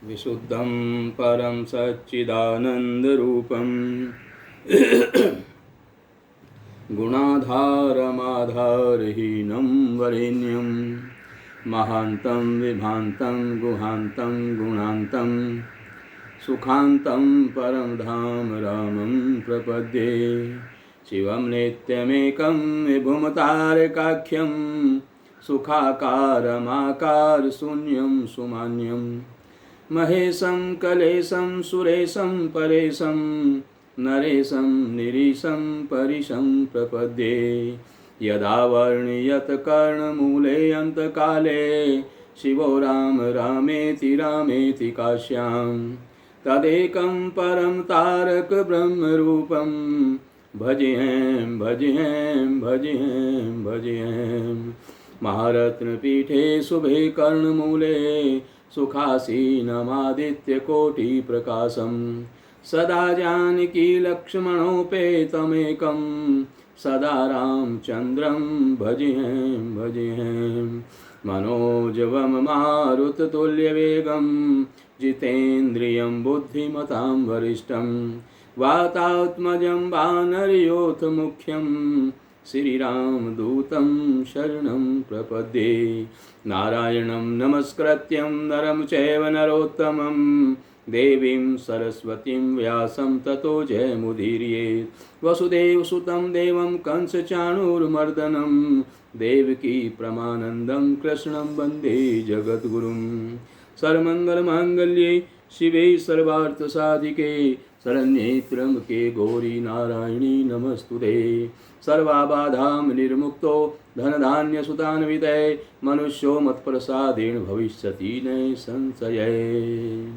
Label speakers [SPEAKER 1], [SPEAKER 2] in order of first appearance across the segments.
[SPEAKER 1] विशुद्धं परं सच्चिदानन्दरूपं गुणाधारमाधारहीनं वरेण्यं महान्तं विभान्तं गुहान्तं गुणान्तं सुखान्तं परं धाम रामं प्रपद्ये। शिवं नित्यमेकं विभुमतारकाख्यं सुखाकारमाकारशून्यं सुमान्यं महेशं कलेशं सुरेशं परेशं नरेशं निरीशं परिशं प्रपद्ये। यदा वर्ण्यत कर्णमूले अन्तकाले शिवो राम रामेति रामेति काश्यां तदेकं परं तारक ब्रह्मरूपं भजेऽहं भजेऽहं भजेऽहं भजेऽहं। महारत्नपीठे शुभे कर्णमूले सुखासीनमादित्यकोटिप्रकाशं सदा जानकी लक्ष्मणोपेतमेकं सदा रामचन्द्रं भजेऽहं भजेऽहं। मनोजवं मारुततुल्यवेगं जितेन्द्रियं बुद्धिमतां वरिष्ठं वातात्मजं वानरयोथमुख्यं श्रीरामदूतं शरणं प्रपद्ये। नारायणं नमस्कृत्यं नरं चैव नरोत्तमं देवीं सरस्वतीं व्यासं ततो जयमुदीरयेत्। वसुदेवसुतं देवं कंसचाणूरमर्दनं देवकी परमानन्दं कृष्णं वन्दे जगद्गुरुं। सर्वमङ्गलमाङ्गल्ये शिवे सर्वार्थसाधिके शरण्ये त्र्यम्बके गौरी नारायणी नमस्तुते। सर्वाबाधां निर्मुक्तो धनधान्यसुतान्वितये मनुष्यो मत्प्रसादेन भविष्यति न संशये।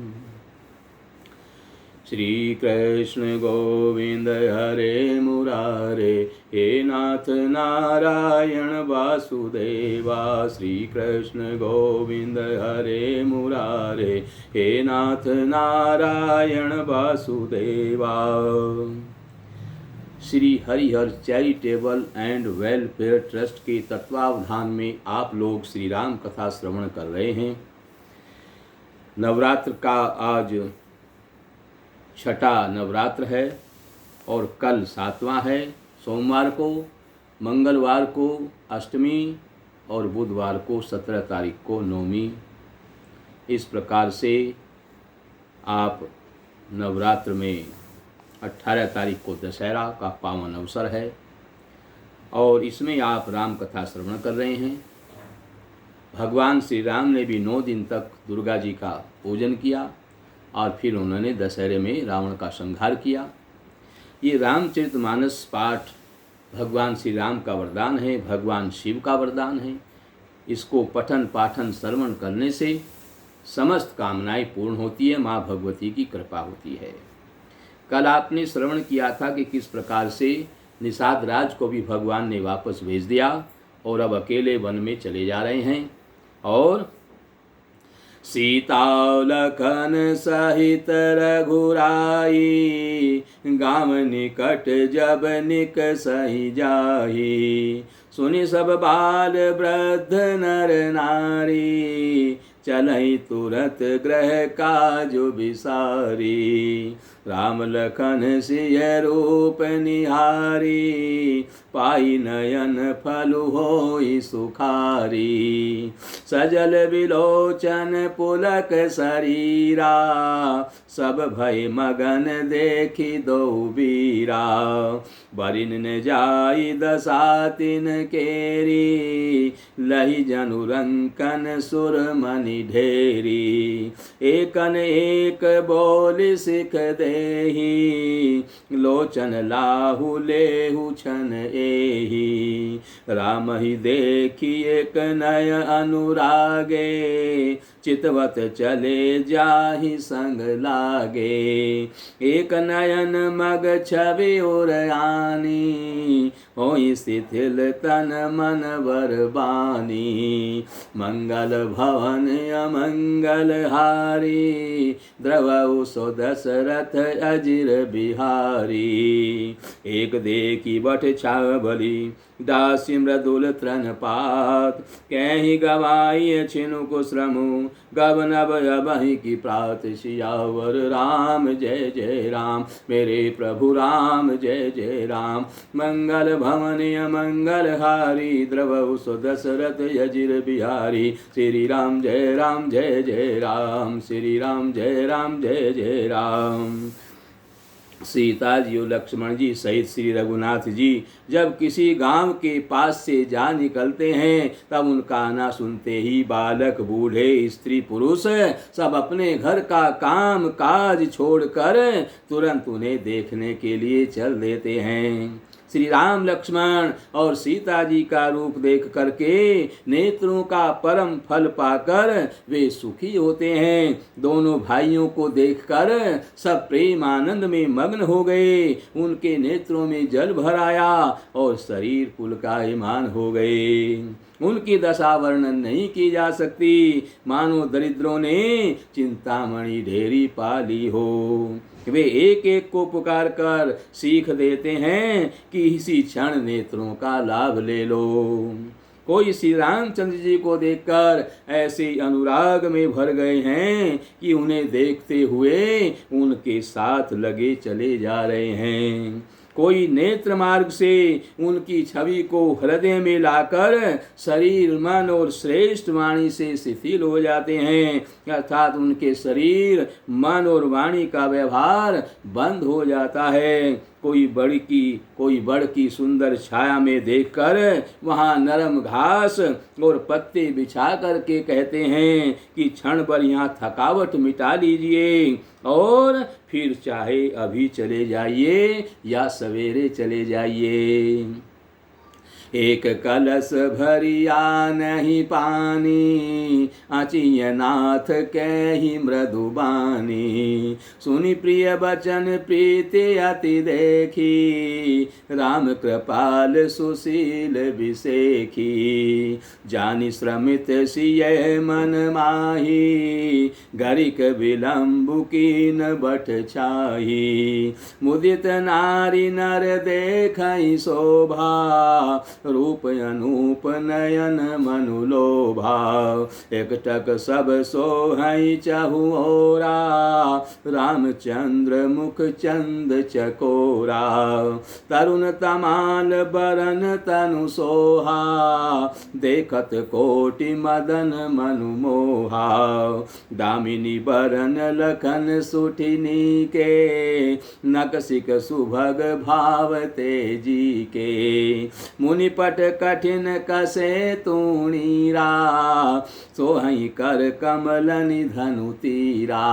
[SPEAKER 1] श्री कृष्ण गोविंद हरे मुरारे हे नाथ नारायण वासुदेवा। श्री कृष्ण गोविंद हरे मुरारे हे नाथ Narayan Vasudeva. Shri Harihar charitable and welfare trust के तत्वावधान में आप लोग श्री राम कथा श्रवण कर रहे हैं। नवरात्र का आज छठा नवरात्र है और कल 7वां है। सोमवार को, मंगलवार को अष्टमी और बुधवार को 17 तारीख को नवमी। इस प्रकार से आप नवरात्र में 18 तारीख को दशहरा का पावन अवसर है और इसमें आप राम कथा श्रवण कर रहे हैं। भगवान श्री राम ने भी 9 दिन तक दुर्गा जी का पूजन किया और फिर उन्होंने दशहरे में रावण का संहार किया। ये रामचरितमानस पाठ भगवान श्री राम का वरदान है, भगवान शिव का वरदान है। इसको पठन पाठन श्रवण करने से समस्त कामनाएं पूर्ण होती है, माँ भगवती की कृपा होती है। कल आपने श्रवण किया था कि किस प्रकार से निषाद राज को भी भगवान ने वापस भेज दिया और अब अकेले वन में चले जा रहे हैं। और सीता लखन सहित रघुराई गाम निकट जब निकसहि जाहि। सुनि सब बाल वृद्ध नर नारी चलहि तुरत ग्रह काज बिसारी। राम लखन सिय रूप निहारी पाई नयन फलु होई सुखारी। सजल विलोचन पुलक शरीरा सब भय मगन देखी दो बीरा। बरिन न जाई दशा तिन केरी लहि जनुरंकन सुरमणि ढेरी। एकन एक बोल सिख देहि लोचन लाहु लेहु छन एहि। राम ही देखी एक नय अनुरागे चितवत चले जाहि संग लागे। एक नयन मग छवि उर आनी होई शिथिल तन मन वर बानी। मंगल भवन अमंगल हारी द्रवहु सो दशरथ अजिर बिहारी। एक देखी बट छावली दासी मृदुल तृण पात कहीं गवाई छिनुक श्रमु गब नभ अबहि की प्रात सियावर राम जय जय राम मेरे प्रभु राम जय जय राम। मंगल भवन मंगल हारी द्रवहु सो दशरथ अजिर बिहारी। श्री राम जय राम श्री राम जय जय राम। सीता जी और लक्ष्मण जी सहित श्री रघुनाथ जी जब किसी गांव के पास से जा निकलते हैं तब उनका आना सुनते ही बालक बूढ़े स्त्री पुरुष सब अपने घर का काम काज छोड़कर तुरंत उन्हें देखने के लिए चल देते हैं। श्री राम लक्ष्मण और सीता जी का रूप देख करके नेत्रों का परम फल पाकर वे सुखी होते हैं। दोनों भाइयों को देखकर सब प्रेम आनंद में मग्न हो गए। उनके नेत्रों में जल भर आया और शरीर पुलकायमान हो गए। उनकी दशा वर्णन नहीं की जा सकती, मानो दरिद्रों ने चिंतामणि ढेरी पा ली हो। वे एक एक को पुकार कर सीख देते हैं कि इसी क्षण नेत्रों का लाभ ले लो। कोई श्री रामचंद्र जी को देखकर ऐसे अनुराग में भर गए हैं कि उन्हें देखते हुए उनके साथ लगे चले जा रहे हैं। कोई नेत्र मार्ग से उनकी छवि को हृदय में लाकर शरीर मन और श्रेष्ठ वाणी से शिथिल हो जाते हैं, अर्थात उनके शरीर मन और वाणी का व्यवहार बंद हो जाता है। कोई बड़ की सुंदर छाया में देखकर वहाँ नरम घास और पत्ते बिछा करके कहते हैं कि क्षण भर यहाँ थकावट मिटा लीजिए और फिर चाहे अभी चले जाइए या सवेरे चले जाइए। एक कलश भरिया नहीं पानी अचिय नाथ कही मृदुबानी। सुनि प्रिय बचन प्रीति अति देखी राम कृपाल सुशील विसेखी। जानि श्रमित सिय मन माही गरिक विलंबु कीन बट छाही। मुदित नारी नर देखई शोभा रूप अनूप नयन मनुलोभा। एकटक सब सोहई चहुओरा रामचंद्र मुख चंद चकोरा। तरुण तमाल बरन तनु सोहा देखत कोटि मदन मनु मोहा। दामिनी बरन लखन सुठिनी के नकसिक सुभग भाव तेजी के। मुनि पट कठिन कसे तूणीरा सोहई कर कमल निधनु तीरा।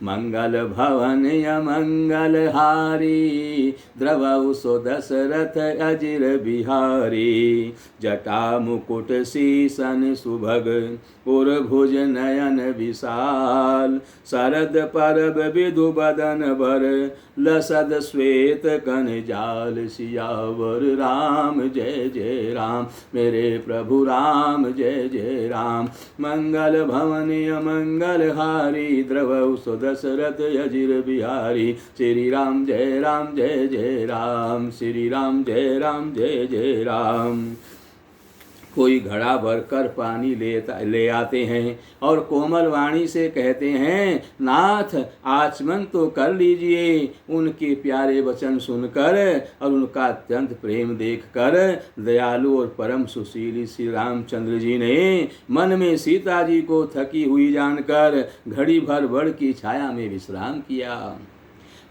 [SPEAKER 1] मंगल भवन यमंगल हारी द्रवहु सो दशरथ अजिर बिहारी। जटा मुकुट सीसन सुभग उर्भुज नयन विशाल। शरद परब विधु बदन भर लसद श्वेत कन जाल। सियावर राम जय जय राम मेरे प्रभु राम जय जय राम। मंगल भवन अमंगल हारी द्रवहु सो दशरथ अजिर बिहारी। श्री राम जय राम श्री राम जय जय राम। कोई घड़ा भरकर पानी ले आते हैं और कोमल वाणी से कहते हैं नाथ आचमन तो कर लीजिए। उनके प्यारे वचन सुनकर और उनका अत्यंत प्रेम देखकर दयालु और परम सुशीली श्री रामचंद्र जी ने मन में सीता जी को थकी हुई जानकर घड़ी भर बड़ की छाया में विश्राम किया।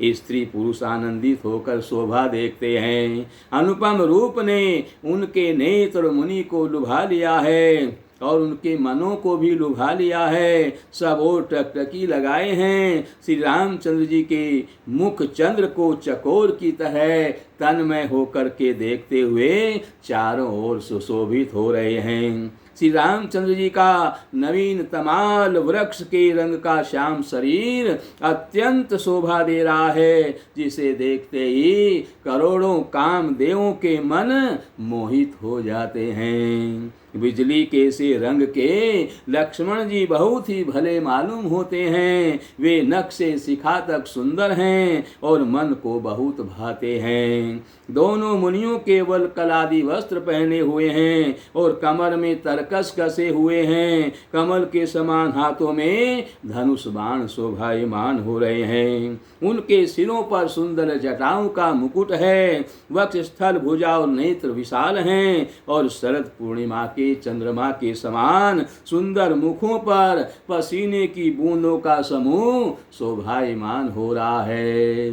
[SPEAKER 1] स्त्री पुरुष आनंदित होकर शोभा देखते हैं। अनुपम रूप ने उनके नेत्र मुनि को लुभा लिया है और उनके मनों को भी लुभा लिया है। सब और टकटकी लगाए हैं। श्री रामचंद्र जी के मुख चंद्र को चकोर की तरह तन्मय होकर के देखते हुए चारों ओर सुशोभित हो रहे हैं। श्री रामचंद्र जी का नवीन तमाल वृक्ष के रंग का श्याम शरीर अत्यंत शोभा दे रहा है, जिसे देखते ही करोड़ों कामदेवों के मन मोहित हो जाते हैं। बिजली के से रंग के लक्ष्मण जी बहुत ही भले मालूम होते हैं। वे नख से शिखा तक सुंदर हैं और मन को बहुत भाते हैं। दोनों मुनियों केवल कलादि वस्त्र पहने हुए हैं और कमर में तरकस कसे हुए हैं। कमल के समान हाथों में धनुष बाण शोभायमान हो रहे हैं। उनके सिरों पर सुंदर जटाओं का मुकुट है। वक्ष स्थल भुजा और नेत्र विशाल हैं और शरद पूर्णिमा के चंद्रमा के समान सुंदर मुखों पर पसीने की बूंदों का समूह शोभायमान हो रहा है।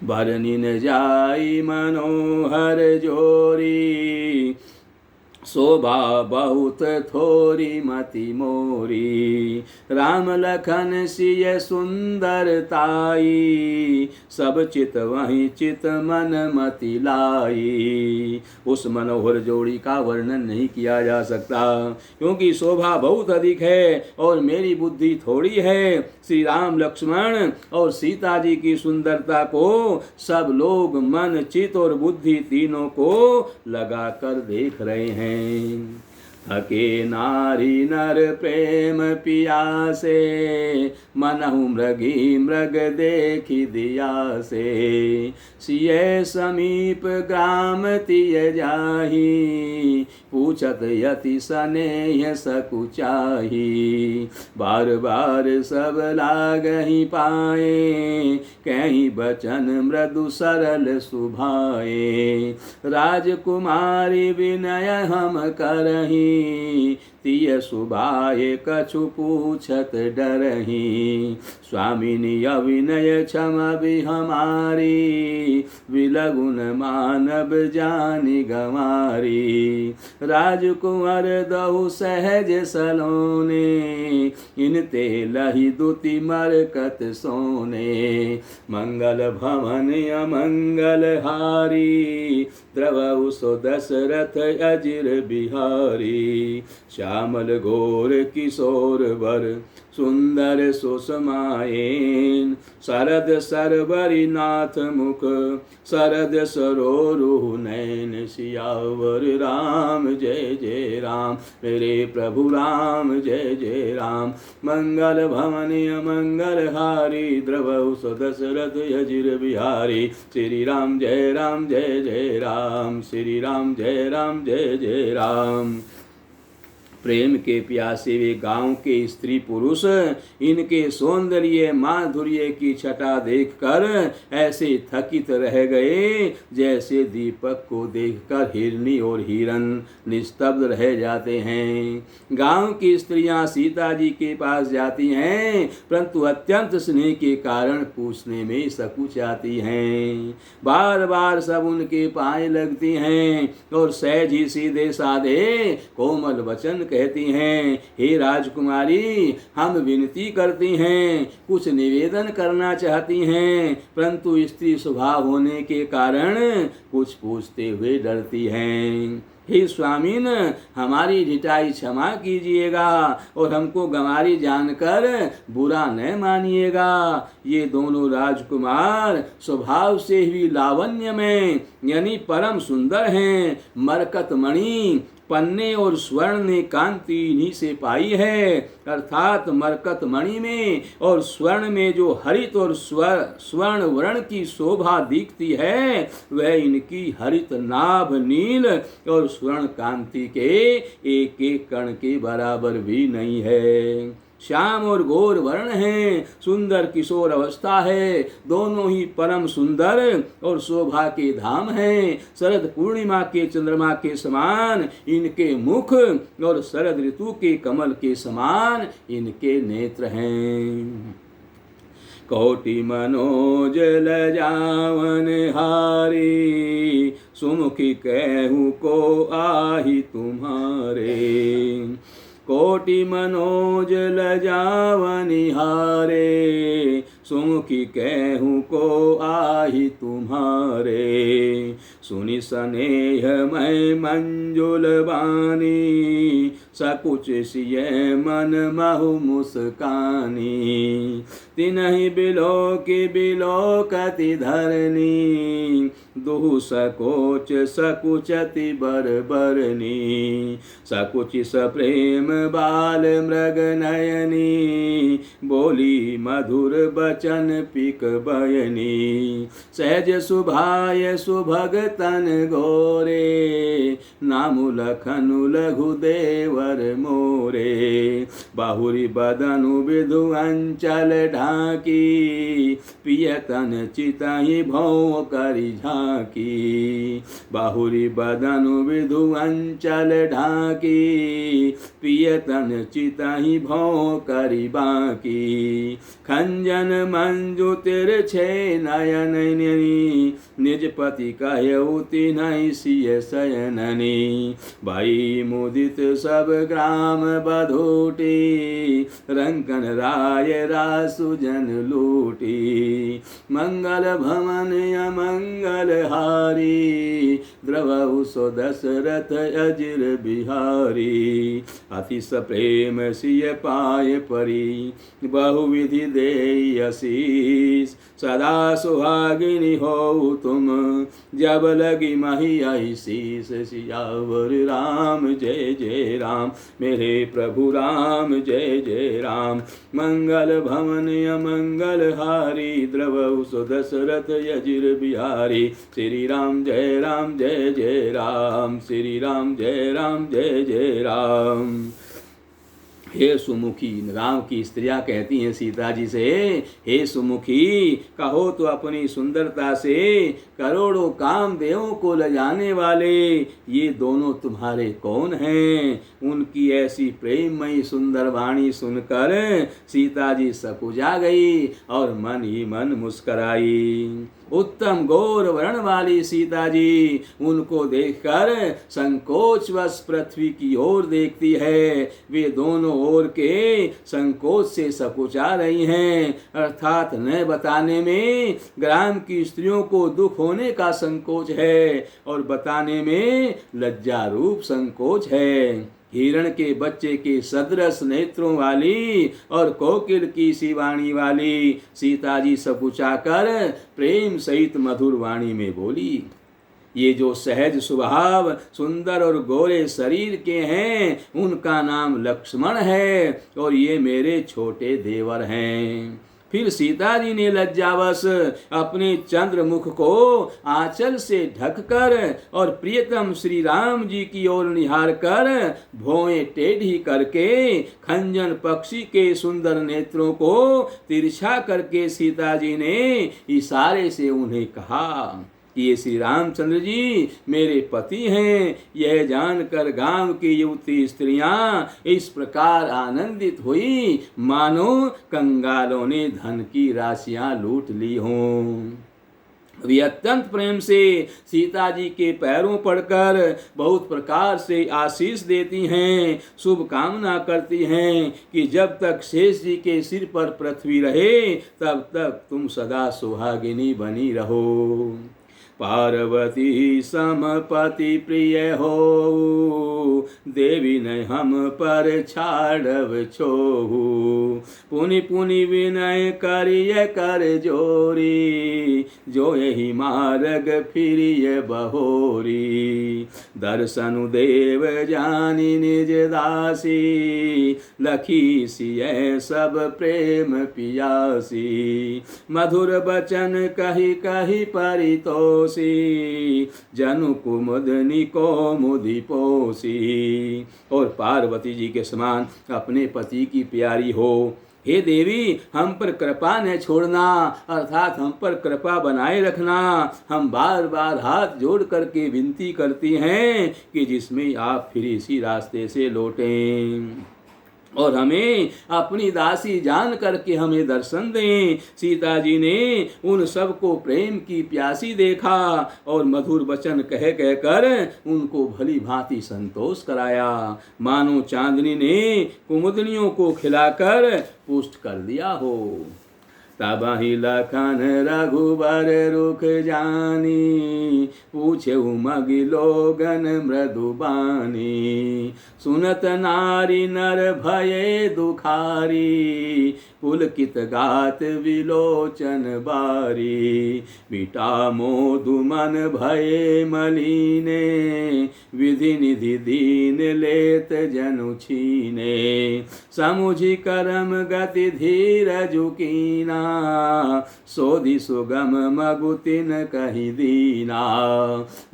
[SPEAKER 1] बरनी न जाई मनोहर जोरी, शोभा बहुत थोरी मति मोरी। राम लखन सिय सुंदरताई, सब चित वहीं चित मन मति लाई। उस मनोहर जोड़ी का वर्णन नहीं किया जा सकता, क्योंकि शोभा बहुत अधिक है और मेरी बुद्धि थोड़ी है। श्री राम लक्ष्मण और सीता जी की सुंदरता को सब लोग मन चित और बुद्धि तीनों को लगाकर देख रहे हैं। थके नारी नर प्रेम पियासे, मनहु मृगी मृग देखी दिया से। सिय समीप ग्राम तिय जाही, पूछत यति स्नेह सकुचाही। बार बार सब लागहि पाए, कहीं बचन मृदु सरल सुभाए। राजकुमारी विनय हम करही, तिय सुभाए कछु पूछत डरही। स्वामिनी अविनय क्षमा भी हमारी, विलगुन मानव जानि गंवारी। राजकुंवर दहु सहज सलोने, इनते लहि दुति मरकत सोने। मंगल भवन अमंगल हारी, द्रवहु सो दशरथ अजिर बिहारी। श्यामल घोर किशोर वर, सुंदर सुषमायेन। शरद सरबरी नाथ मुख, शरद सरोरु नैन। सियावर राम जय जय राम, मेरे प्रभु राम जय जय राम। मंगल भवन अमंगल हारी, द्रवहु सो दशरथ अजिर बिहारी। श्री राम जय जय राम, श्री राम जय जय राम। प्रेम के प्यासे वे गांव के स्त्री पुरुष इनके सौंदर्य माधुर्य की छटा देखकर ऐसे थकित रह गए, जैसे दीपक को देखकर हिरनी और हिरन निस्तब्ध रह जाते हैं। गांव की स्त्रियां सीता जी के पास जाती हैं, परंतु अत्यंत स्नेह के कारण पूछने में सकुचाती हैं। बार बार सब उनके पांव लगती हैं और सहज ही सीधे साधे कोमल वचन कहती हैं, हे राजकुमारी, हम विनती करती हैं, कुछ निवेदन करना चाहती हैं, परंतु स्त्री स्वभाव होने के कारण कुछ पूछते हुए डरती हैं। हे स्वामीन, हमारी ढिठाई क्षमा कीजिएगा और हमको गंवारी जानकर बुरा न मानिएगा। ये दोनों राजकुमार स्वभाव से ही लावण्य में यानी परम सुंदर हैं। मरकत मणि, पन्ने और स्वर्ण ने कांति इन्हीं से पाई है, अर्थात मरकत मणि में और स्वर्ण में जो हरित और स्वर्ण वर्ण की शोभा दिखती है, वह इनकी हरित नाभ नील और स्वर्ण कांति के एक एक कण के बराबर भी नहीं है। श्याम और गौर वर्ण हैं, सुंदर किशोर अवस्था है, दोनों ही परम सुंदर और शोभा के धाम हैं। शरद पूर्णिमा के चंद्रमा के समान इनके मुख और शरद ऋतु के कमल के समान इनके नेत्र हैं। कोटि मनोज लजावन हारी, सुमुखी कहूँ को आही तुम्हारे। कोटि मनोज लजावनि हारे, सुमुखी कहूँ को आही तुम्हारे। सुनि स्नेहमय मंजुल बानी, सकुच सिय मन महु मुस्कानी। तिनहि बिलोकि बिलोकति धरनी, दुहु सकोच सकुचति बरबरनी। सकुचि सप्रेम बाल मृग नयनी, बोली मधुर बचन पिक बयनी। सहज सुभाय सुभगतन गोरे, नामु लखनु लघु देवर मोरे। बाहुरी बदनु विधु अंचल ढाकी, पियतन चितहि भौं करि झांकी। बाहुरी बदनु विधु अंचल ढाकी, पियतन चितहि भौं करि बाकी। खंजन मंजु तिरछे नयननि, निज पति कहउ तिन्हि सिय शयननि। भई मुदित सब ग्राम बधूटी, रंकन राय रासुजन लूटी। मंगल भवन अमंगल हारी, द्रवहु सो दशरथ अजिर बिहारी। अति सप्रेम सिय पाय परी, बहुविधि देई आशीष। सदा सुहागिनी हो तुम, जब लगी मही आई शीस। सियावर राम जय जय राम, मेरे प्रभु राम जय जय राम। मंगल भवन अमंगल हारी, द्रवहु सो दशरथ अजिर बिहारी। श्री राम जय राम, श्री राम जय जय राम। हे सुमुखी, राम की स्त्रियां कहती हैं सीता जी से, हे सुमुखी, कहो तो अपनी सुंदरता से करोड़ों कामदेवों को लजाने वाले ये दोनों तुम्हारे कौन हैं। उनकी ऐसी प्रेममयी सुंदर वाणी सुनकर सीता जी सकुचा गई और मन ही मन मुस्कराई। उत्तम गौर वर्ण वाली सीता जी उनको देखकर संकोचवश पृथ्वी की ओर देखती है। वे दोनों ओर के संकोच से सकुचा रही हैं, अर्थात न बताने में ग्राम की स्त्रियों को दुख होने का संकोच है और बताने में लज्जा रूप संकोच है। हिरण के बच्चे के सदृश नेत्रों वाली और कोकिल की सी वाणी वाली सीता जी सकुचाकर प्रेम सहित मधुर वाणी में बोली, ये जो सहज स्वभाव सुंदर और गोरे शरीर के हैं उनका नाम लक्ष्मण है और ये मेरे छोटे देवर हैं। फिर सीता जी ने लज्जावश अपने चंद्रमुख को आंचल से ढककर और प्रियतम श्री राम जी की ओर निहार कर भौएं टेढ़ी करके खंजन पक्षी के सुंदर नेत्रों को तिरछा करके सीता जी ने इशारे से उन्हें कहा, ये श्री रामचंद्र जी मेरे पति हैं। यह जानकर गांव की युवती स्त्रियां इस प्रकार आनंदित हुई मानो कंगालों ने धन की राशियां लूट ली हों। वे अत्यंत प्रेम से सीता जी के पैरों पड़कर बहुत प्रकार से आशीष देती हैं, शुभ कामना करती हैं कि जब तक शेष जी के सिर पर पृथ्वी रहे तब तक तुम सदा सुहागिनी बनी रहो। पार्वती समपति प्रिय हो, देवी ने हम पर छाड़व छोहू। पुनि पुनि विनय करिय कर जोरी, जो यही मार्ग फिरिय बहोरी। दर्शनु देव जानी निज दासी, लखी सिय सब प्रेम पियासी। मधुर बचन कही कही परितो, जनु कुमुदनी को मुदि पोसी। और पार्वती जी के समान अपने पति की प्यारी हो। हे देवी, हम पर कृपा न छोड़ना, अर्थात हम पर कृपा बनाए रखना। हम बार बार हाथ जोड़ करके विनती करती हैं कि जिसमें आप फिर इसी रास्ते से लौटें और हमें अपनी दासी जान करके हमें दर्शन दें। सीता जी ने उन सबको प्रेम की प्यासी देखा और मधुर वचन कह कहकर उनको भली भांति संतोष कराया, मानो चांदनी ने कुमुदनियों को खिलाकर पुष्ट कर दिया हो। तबहि लखन रघुबर रुख जानी, पूछे मगि लोगन मृदुबानी। सुनत नारी नर भये दुखारी, पुलकित गात विलोचन बारी। बिटा मोदु मन भये मलीने, विधि निधि दीन लेत जनु छीने। समुझि करम गति धीरजु कीना, सोधि सुगम मगुतिन कहि दीना।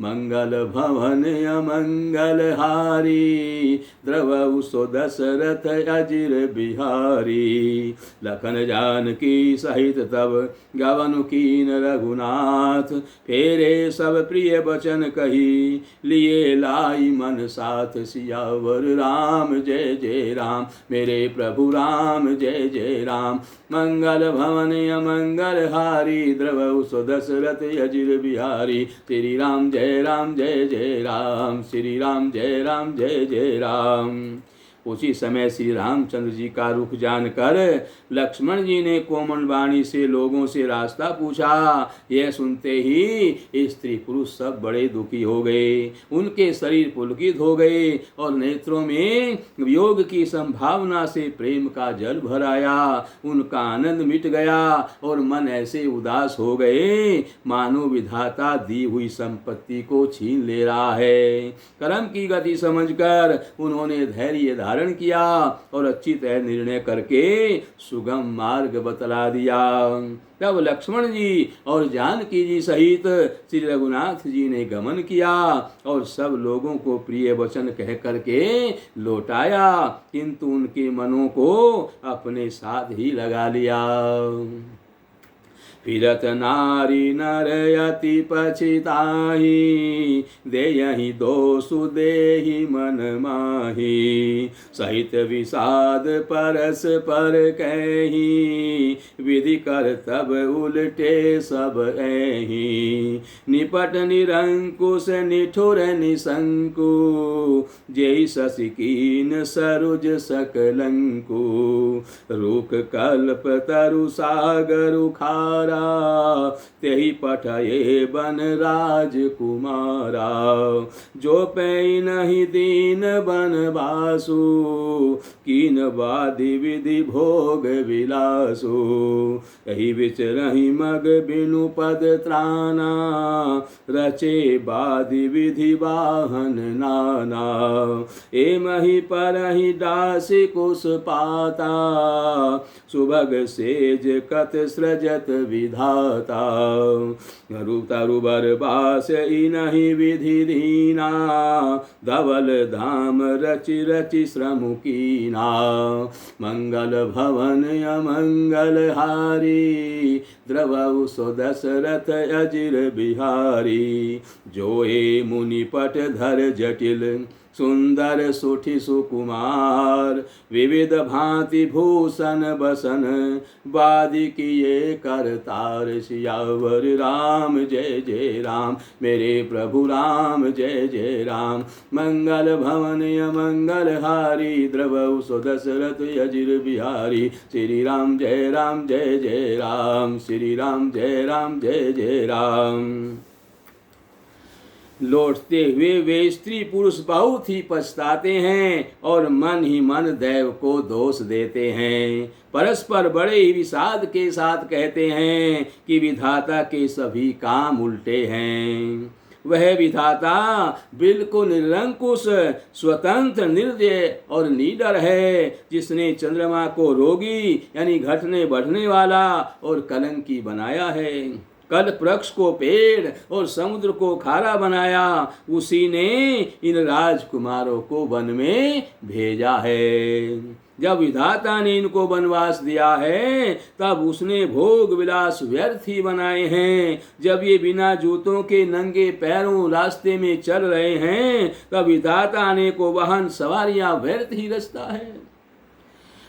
[SPEAKER 1] मंगल भवन अमंगल हारी, द्रवउ सो दशरथ अजिर बिहारी। लखन जानकी सहित तब गवन कीन रघुनाथ, फेरे सब प्रिय बचन कही, लिए लाई मन साथ। सियावर राम जय जय राम, मेरे प्रभु राम जय जय राम। मंगल भवन अमंगल हारी, द्रवउ सो दशरथ अजिर बिहारी। श्री राम जय राम जय जय राम, श्री राम जय राम जय जय राम। उसी समय श्री रामचंद्र जी का रुख जानकर लक्ष्मण जी ने कोमल वाणी से लोगों से रास्ता पूछा। यह सुनते ही स्त्री पुरुष सब बड़े दुखी हो गए, उनके शरीर पुलकित हो गए और नेत्रों में वियोग की संभावना से प्रेम का जल भर आया। उनका आनंद मिट गया और मन ऐसे उदास हो गए मानो विधाता दी हुई संपत्ति को छीन ले रहा है। कर्म की गति समझकर उन्होंने धैर्य धारण किया और अच्छी तरह निर्णय करके सुगम मार्ग बतला दिया। तब लक्ष्मण जी और जानकी जी सहित श्री रघुनाथ जी ने गमन किया और सब लोगों को प्रिय वचन कह करके लौटाया, किंतु उनके मनों को अपने साथ ही लगा लिया। फिरत नारी नर अति पछिताही, देयहि दोषु देहि मन माही। सहित विषाद परस पर कही, विधि कर तब उलटे सब एहि। निपट निरंकुश निठुर निशंकु, जेहि शशि कीन सरुज सकलंकु। रूख कल्प तरु सागर उखारा, तेहि पठये बन राजकुमारा। जो पै नहीं दीन बन बासु, कीन बाधि विधि भोग विलासु। यही विचरहि मग बिनु पद त्राना, रचे बाधि विधि वाहन नाना। एमहि परहि दासी कुश पाता, सुभग सेज कत सृजत विधाता। तरु बरबास इनहि विधि दीना, धवल धाम रचि रचि श्रम कीना। मंगल भवन अमंगल हारी, द्रवउ सो दशरथ अजिर बिहारी। जोए मुनि पट धर जटिल, सुंदर सुठि सुकुमार। विविध भांति भूषण बसन, बादि किए करतार। सियावर राम जय जय राम, मेरे प्रभु राम जय जय राम। मंगल भवन अमंगल हारी, द्रवउ सो दशरथ अजिर बिहारी। श्री राम जय राम जय जय राम, श्री राम जय राम जय जय राम। लौटते हुए वे स्त्री पुरुष बहुत ही पछताते हैं और मन ही मन दैव को दोष देते हैं। परस्पर बड़े ही विषाद के साथ कहते हैं कि विधाता के सभी काम उल्टे हैं। वह विधाता बिल्कुल निरंकुश, स्वतंत्र, निर्दय और निडर है, जिसने चंद्रमा को रोगी यानी घटने बढ़ने वाला और कलंकी बनाया है। कल्प वृक्ष को पेड़ और समुद्र को खारा बनाया, उसी ने इन राजकुमारों को वन में भेजा है। जब विधाता ने इनको वनवास दिया है तब उसने भोग विलास व्यर्थ ही बनाए हैं। जब ये बिना जूतों के नंगे पैरों रास्ते में चल रहे हैं तब विधाता ने को वाहन सवारियां व्यर्थ ही रचता है।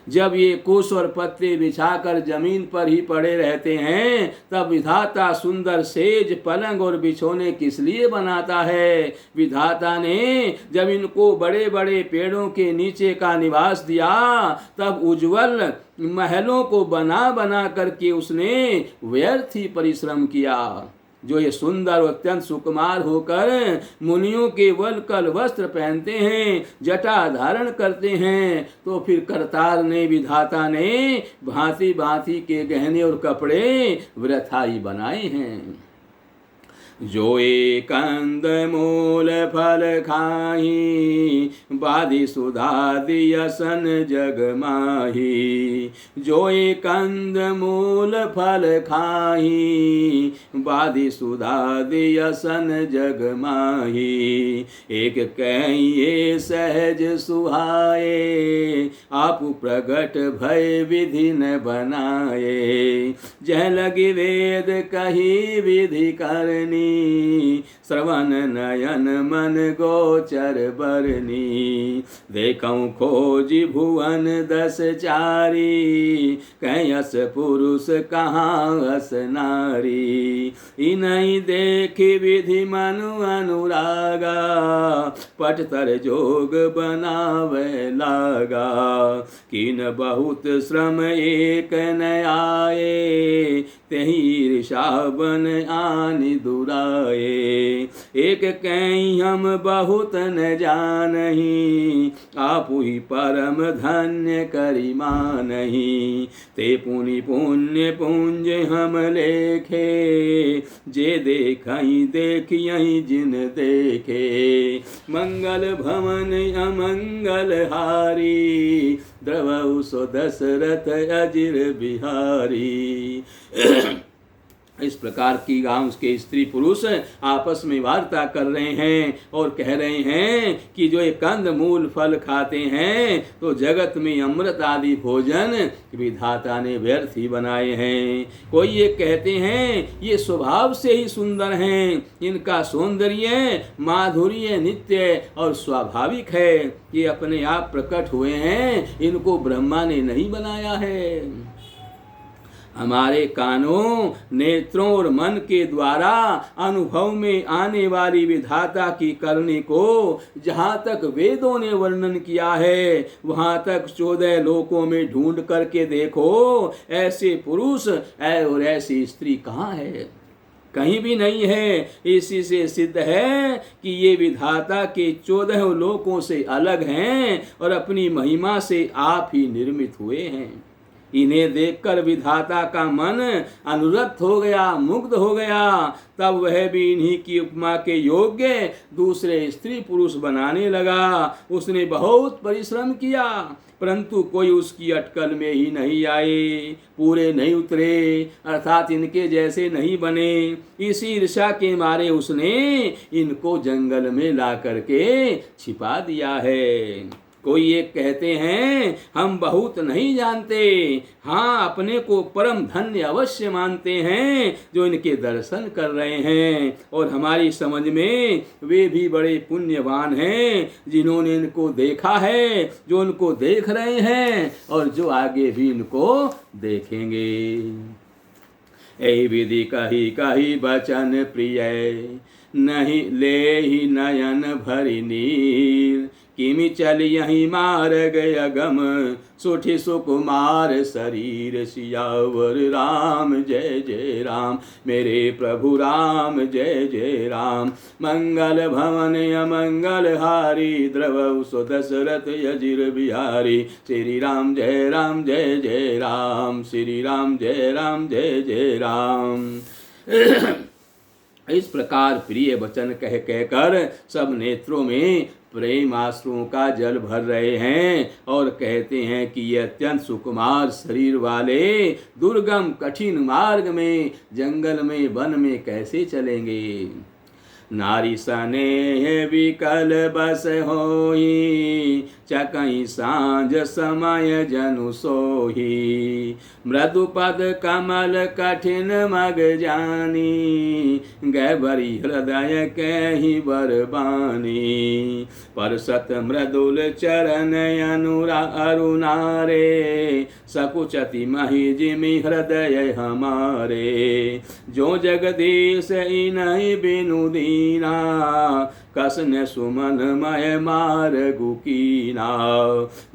[SPEAKER 1] जब ये कुश और पत्ते बिछाकर जमीन पर ही पड़े रहते हैं तब विधाता सुंदर सेज, पलंग और बिछौने किस लिए बनाता है। विधाता ने जब इनको बड़े बड़े पेड़ों के नीचे का निवास दिया तब उज्जवल महलों को बना बना करके उसने व्यर्थ ही परिश्रम किया। जो ये सुंदर और अत्यंत सुकुमार होकर मुनियों के वल्कल वस्त्र पहनते हैं, जटा धारण करते हैं, तो फिर करतार ने, विधाता ने भांति भांति के गहने और कपड़े वृथा ही बनाए हैं। जो एक कंद मूल फल खाही, बाधी सुधा दियसन जग माही। जो एक कंद मूल फल खाही, बाधी सुधा दियसन जग माही। एक कहिए सहज सुहाए, आप प्रगट भय विधि न बनाए। जह लगी वेद कही विधि करनी, श्रवण नयन मन गोचर बरनी। देखऊं खोजी भुवन 10 चारी, कैयस पुरुष कहाँ अस नारी। इनहि देखी विधि मनु अनुरागा, पटतर जोग बनावे लागा। किन बहुत श्रम एक न आए, तेहि ईर्षा बन आनि दुराए। एक कहीं हम बहुत न जानही, आपु ही परम धन्य करी मानही। ते पुनि पुण्य पुंज हम लेखे, जे देखहि देखियहि जिन देखे। मंगल भवन अमंगल हारी, द्रवहु सो दशरथ अजिर बिहारी। इस प्रकार की गांव के स्त्री पुरुष आपस में वार्ता कर रहे हैं और कह रहे हैं कि जो ये कंद मूल फल खाते हैं तो जगत में अमृत आदि भोजन विधाता ने व्यर्थ ही बनाए हैं। कोई ये कहते हैं ये स्वभाव से ही सुंदर हैं, इनका सौंदर्य माधुर्य नित्य और स्वाभाविक है, ये अपने आप प्रकट हुए हैं, इनको ब्रह्मा ने नहीं बनाया है। हमारे कानों, नेत्रों और मन के द्वारा अनुभव में आने वाली विधाता की करनी को जहाँ तक वेदों ने वर्णन किया है, वहाँ तक 14 लोकों में ढूंढ करके देखो, ऐसे पुरुष और ऐसी स्त्री कहाँ है? कहीं भी नहीं है। इसी से सिद्ध है कि ये विधाता के 14 लोकों से अलग हैं और अपनी महिमा से आप ही निर्मित हुए हैं। इन्हें देखकर विधाता का मन अनुरक्त हो गया, मुग्ध हो गया। तब वह भी इन्हीं की उपमा के योग्य दूसरे स्त्री पुरुष बनाने लगा। उसने बहुत परिश्रम किया, परंतु कोई उसकी अटकल में ही नहीं आए, पूरे नहीं उतरे, अर्थात इनके जैसे नहीं बने। इसी ईर्ष्या के मारे उसने इनको जंगल में ला करके छिपा दिया है। कोई ये कहते हैं हम बहुत नहीं जानते, हाँ अपने को परम धन्य अवश्य मानते हैं जो इनके दर्शन कर रहे हैं, और हमारी समझ में वे भी बड़े पुण्यवान हैं जिन्होंने इनको देखा है, जो इनको देख रहे हैं और जो आगे भी इनको देखेंगे। यही विधि कही कही बचन प्रिय, नहीं ले ही नयन भरी नीर। किमि चल यही मार्ग अगम, सुठी सुकुमार शरीर। सियावर राम जय जय राम, मेरे प्रभु राम जय जय राम। मंगल भवन अमंगल हारी, द्रवहु सो दशरथ अजिर बिहारी। श्री राम जय राम जय जय राम, श्री राम जय राम जय जय राम। इस प्रकार प्रिय वचन कह कहकर सब नेत्रों में प्रेम आंसुओं का जल भर रहे हैं और कहते हैं कि ये अत्यंत सुकुमार शरीर वाले दुर्गम कठिन मार्ग में, जंगल में, वन में कैसे चलेंगे। नारी स्नेह विकल बस होई, चकई सांझ समय जनु सोही। मृदुपद कमल कठिन मग जानी, गैबरी हृदय कहि बरबानी। परसत मृदुल चरण अरुणारे, सकुचति महि जिमि हृदय हमारे। जो जगदीश इनहि बिनु दीन, लीना, कसने सुमन मय मार्गु कीना।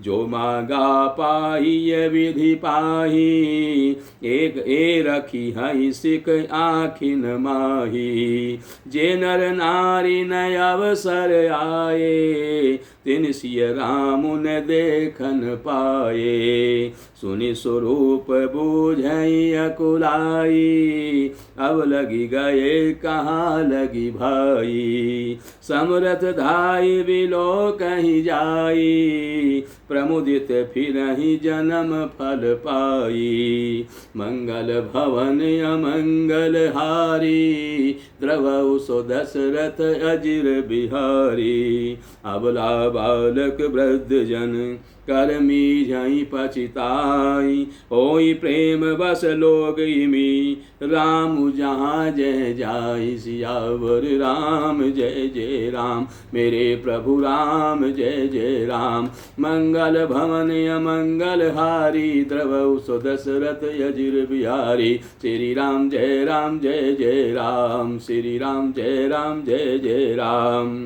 [SPEAKER 1] जो मांगा पाई ये विधि पाही, एक ए रखी हई सिक आखिन माही। जे नर नारी न अवसर आए, तिन सिय राम न देखन पाए। सुनि स्वरूप बूझई अकुलाई, अब लगी गए कहाँ लगी भाई। समरथ धाई बिलो कहीं जाई, प्रमुदित फिरहि जन्म फल पाई। मंगल भवन अमंगल हारी, द्रवउ सो दशरथ अजिर बिहारी। अबला बालक वृद्ध जन, कर मीझई पछिताई। होई प्रेम बस लोग इमी, राम जहाँ जय जाई। सियावर राम जय जय राम, मेरे प्रभु राम जय जय राम। मंगल भवन अमंगल हारी, द्रवउ सो दशरथ अजिर बिहारी। श्री राम जय राम जय जय राम, श्री राम जय राम जय जय राम।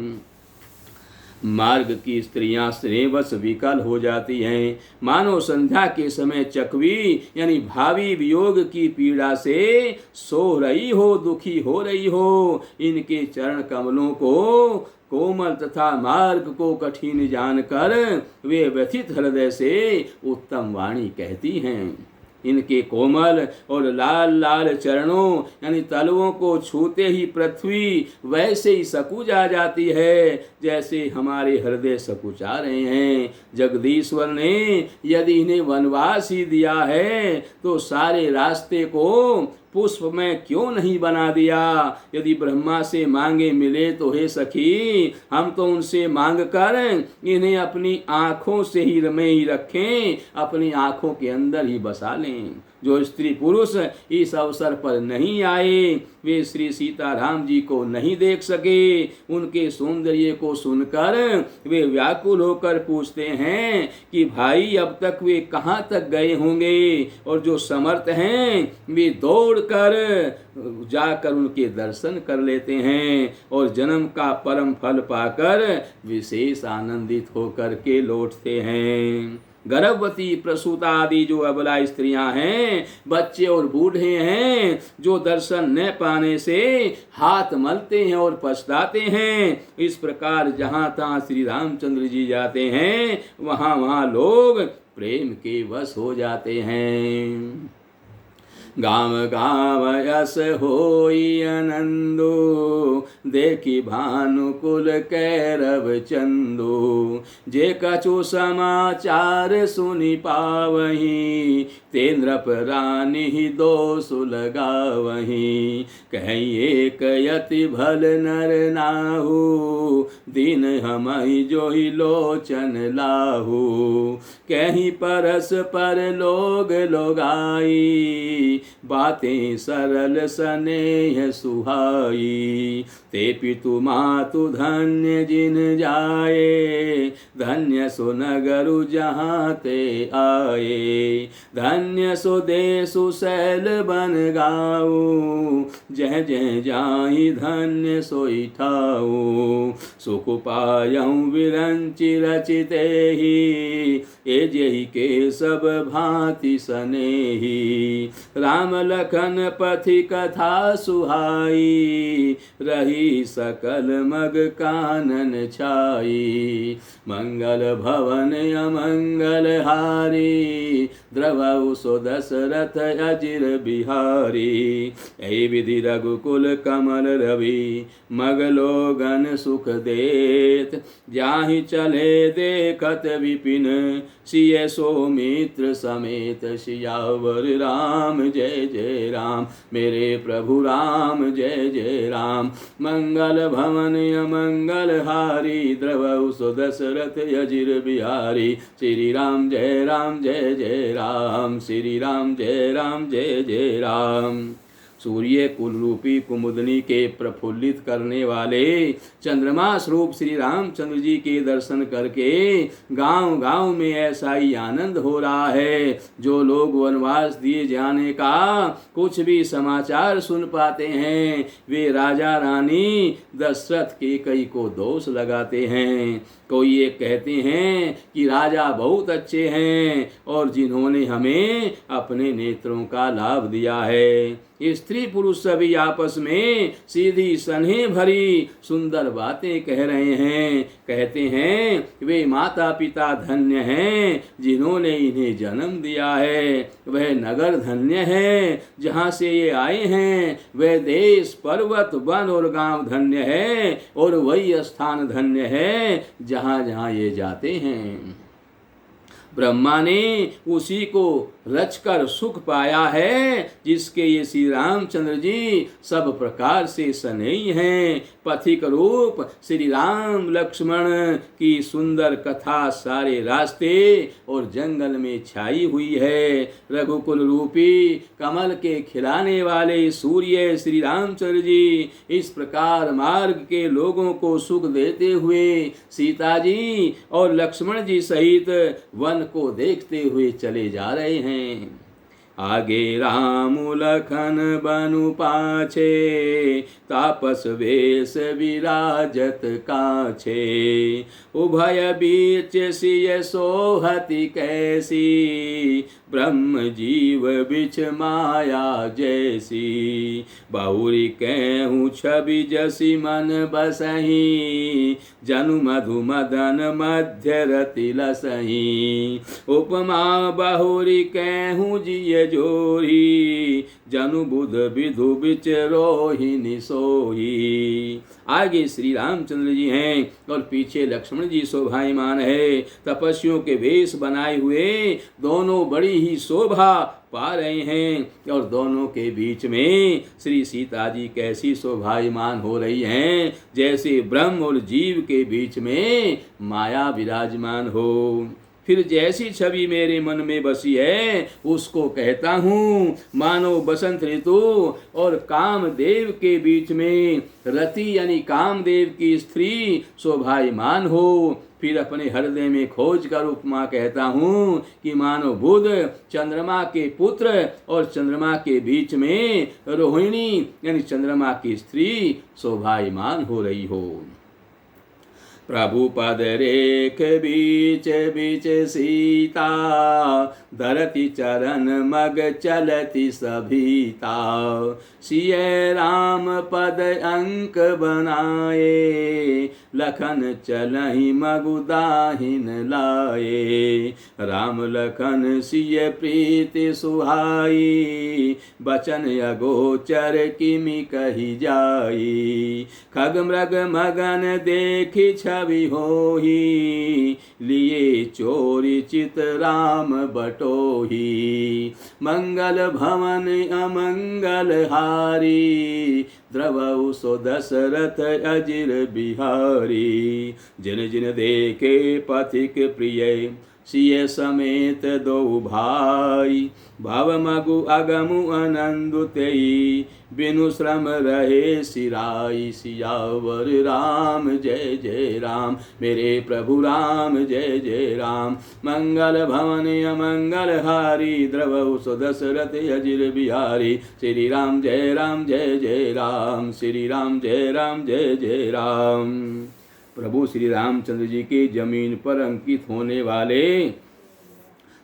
[SPEAKER 1] मार्ग की स्त्रियां स्नेहवश विकल हो जाती हैं, मानो संध्या के समय चकवी यानी भावी वियोग की पीड़ा से सो रही हो, दुखी हो रही हो। इनके चरण कमलों को कोमल तथा मार्ग को कठिन जानकर वे व्यथित हृदय से उत्तम वाणी कहती हैं। इनके कोमल और लाल लाल चरणों यानी तलवों को छूते ही पृथ्वी वैसे ही सकुचा जाती है जैसे हमारे हृदय सकुचा रहे हैं। जगदीश्वर ने यदि इन्हें वनवास ही दिया है तो सारे रास्ते को पुष्प में क्यों नहीं बना दिया। यदि ब्रह्मा से मांगे मिले तो हे सखी, हम तो उनसे मांग कर इन्हें अपनी आँखों से ही में ही रखें, अपनी आँखों के अंदर ही बसा लें। जो स्त्री पुरुष इस अवसर पर नहीं आए वे श्री सीताराम जी को नहीं देख सके। उनके सौंदर्य को सुनकर वे व्याकुल होकर पूछते हैं कि भाई अब तक वे कहाँ तक गए होंगे। और जो समर्थ हैं वे दौड़कर जाकर उनके दर्शन कर लेते हैं और जन्म का परम फल पाकर विशेष आनंदित होकर के लौटते हैं। गर्भवती प्रसूता आदि जो अबला स्त्रियां हैं, बच्चे और बूढ़े हैं, जो दर्शन न पाने से हाथ मलते हैं और पछताते हैं। इस प्रकार जहां तहां श्री रामचंद्र जी जाते हैं वहां वहां लोग प्रेम के वश हो जाते हैं। गाम गाम यस होई आनंदो, देखी भानुकुल कैरव चंदो। जे कछु समाचार सुनि पावहीं, ते नृप रानी दोष लगावहीं। कहीं एक यति भल नर नाहु, दिन हमहि जोहि लोचन लाहु। कहीं परस पर लोग लोगाई, बातें सरल स्नेह सुहाई। ते पितु मातु धन्य जिन जाए, धन्य सो नगरु जहाँ ते आए। धन्य सो देसु शैल बन गाऊ, जह जह जाहि धन्य सोई ठाऊ। सुख पायऊ विरंचि रचिते ही, ए जेहि के सब भांति सनेही। राम लखन पथि कथा सुहाई, रही सकल मग कानन छाई। मंगल भवन अमंगल हारी, द्रवउ सो दशरथ अजिर बिहारी। ऐ विधि रघुकुल कमल रवि, मग लोगन सुख देत। जाहि चले देखत विपिन, सिय सौमित्र समेत। सियावर राम जय जय राम, मेरे प्रभु राम जय जय राम। मंगल भवन अमंगल हारी, द्रवउ सो दशरथ अजिर बिहारी। श्री राम जय जय राम, श्री राम जय जय राम। सूर्य कुल रूपी कुमुदनी के प्रफुल्लित करने वाले चंद्रमा स्वरूप श्री रामचंद्र जी के दर्शन करके गांव गांव में ऐसा ही आनंद हो रहा है। जो लोग वनवास दिए जाने का कुछ भी समाचार सुन पाते हैं वे राजा रानी दशरथ के कई को दोष लगाते हैं। कोई ये कहते हैं कि राजा बहुत अच्छे हैं और जिन्होंने हमें अपने नेत्रों का लाभ दिया है। स्त्री पुरुष सभी आपस में सीधी स्नेह भरी सुंदर बातें कह रहे हैं। कहते हैं वे माता पिता धन्य हैं जिन्होंने इन्हें जन्म दिया है। वह नगर धन्य है जहाँ से ये आए हैं। वह देश पर्वत वन और गांव धन्य है और वही स्थान धन्य है जहाँ जहाँ ये जाते हैं। ब्रह्मा ने उसी को रचकर सुख पाया है जिसके ये श्री रामचंद्र जी सब प्रकार से स्नेही हैं। पथिक रूप श्री राम लक्ष्मण की सुंदर कथा सारे रास्ते और जंगल में छाई हुई है। रघुकुल रूपी कमल के खिलाने वाले सूर्य श्री रामचंद्र जी इस प्रकार मार्ग के लोगों को सुख देते हुए सीता जी और लक्ष्मण जी सहित वन को देखते हुए चले जा रहे हैं। आगे राम लखन बनु पाछे तापस वेश विराजत काछे। उभय बीच सिय सोहति कैसी ब्रह्म जीव बिच माया जैसी। बहुरी कहूँ छवि जसी मन बसही जनु मधु मदन मध्य रति लसही। उपमा बहुरी कहूँ जिय जोरी जनु बुध विधु बिच रोहिणी सोही। आगे श्री रामचंद्र जी हैं और पीछे लक्ष्मण जी शोभायमान है। तपस्वियों के वेश बनाए हुए दोनों बड़ी ही शोभा पा रहे हैं और दोनों के बीच में श्री सीता जी कैसी शोभायमान हो रही हैं जैसे ब्रह्म और जीव के बीच में माया विराजमान हो। फिर जैसी छवि मेरे मन में बसी है उसको कहता हूँ। मानो बसंत ऋतु और कामदेव के बीच में रति यानी कामदेव की स्त्री शोभायमान हो। फिर अपने हृदय में खोज कर उपमा कहता हूँ कि मानो बुध चंद्रमा के पुत्र और चंद्रमा के बीच में रोहिणी यानी चंद्रमा की स्त्री शोभायमान हो रही हो। प्रभु पद रेख बीच बीच सीता धरती चरण मग चलती सभीता। सिय राम पद अंक बनाए लखन चलहि मगुदाहिन लाए। राम लखन सिय प्रीति सुहाई बचन अगोचर किमि कही जाई। खग मृग मगन देखी छवि होही लिए चोरी चित राम बटोही। मंगल भवन अमंगल हारी द्रवउ सो दशरथ अजिर बिहारी। जिन जिन देखे पथिक प्रिय सिय समेत दो भाई। भव मगु अगमु अनंदु तेई बिनु श्रम रहे सिराई। सियावर राम जय जय राम मेरे प्रभु राम जय जय राम। मंगल भवन अमंगल हारी द्रवउ सो दशरथ अजिर बिहारी। श्री राम जय राम श्री राम जय जय राम। प्रभु श्री रामचंद्र जी के जमीन पर अंकित होने वाले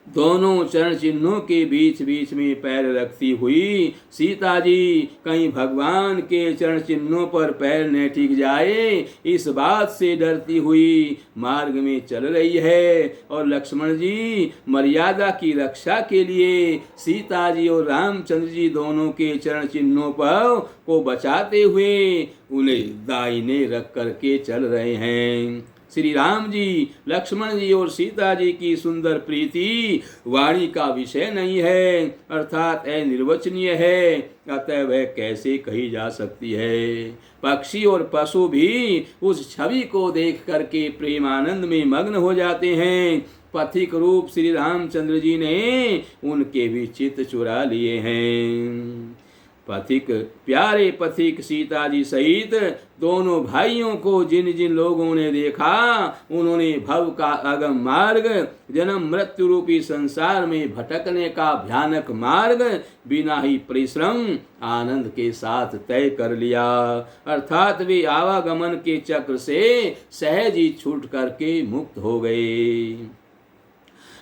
[SPEAKER 1] दोनों चरण चिन्हों के बीच बीच में पैर रखती हुई सीता जी कहीं भगवान के चरण चिन्हों पर पैर न टिक जाए इस बात से डरती हुई मार्ग में चल रही है। और लक्ष्मण जी मर्यादा की रक्षा के लिए सीता जी और रामचंद्र जी दोनों के चरण चिन्हों पर को बचाते हुए उन्हें दाहिने रख करके चल रहे हैं। श्री राम जी लक्ष्मण जी और सीता जी की सुंदर प्रीति वाणी का विषय नहीं है अर्थात निर्वचनीय है। अतः वह कैसे कही जा सकती है। पक्षी और पशु भी उस छवि को देख करके प्रेमानंद में मग्न हो जाते हैं। पथिक रूप श्री रामचंद्र जी ने उनके भी चित्त चुरा लिए हैं। पथिक प्यारे पथिक सीता जी सहित दोनों भाइयों को जिन जिन लोगों ने देखा, उन्होंने भव का अगम मार्ग, जन्म मृत्यु रूपी संसार में भटकने का भयानक मार्ग बिना ही परिश्रम आनंद के साथ तय कर लिया। अर्थात वे आवागमन के चक्र से सहज ही छूट करके मुक्त हो गए।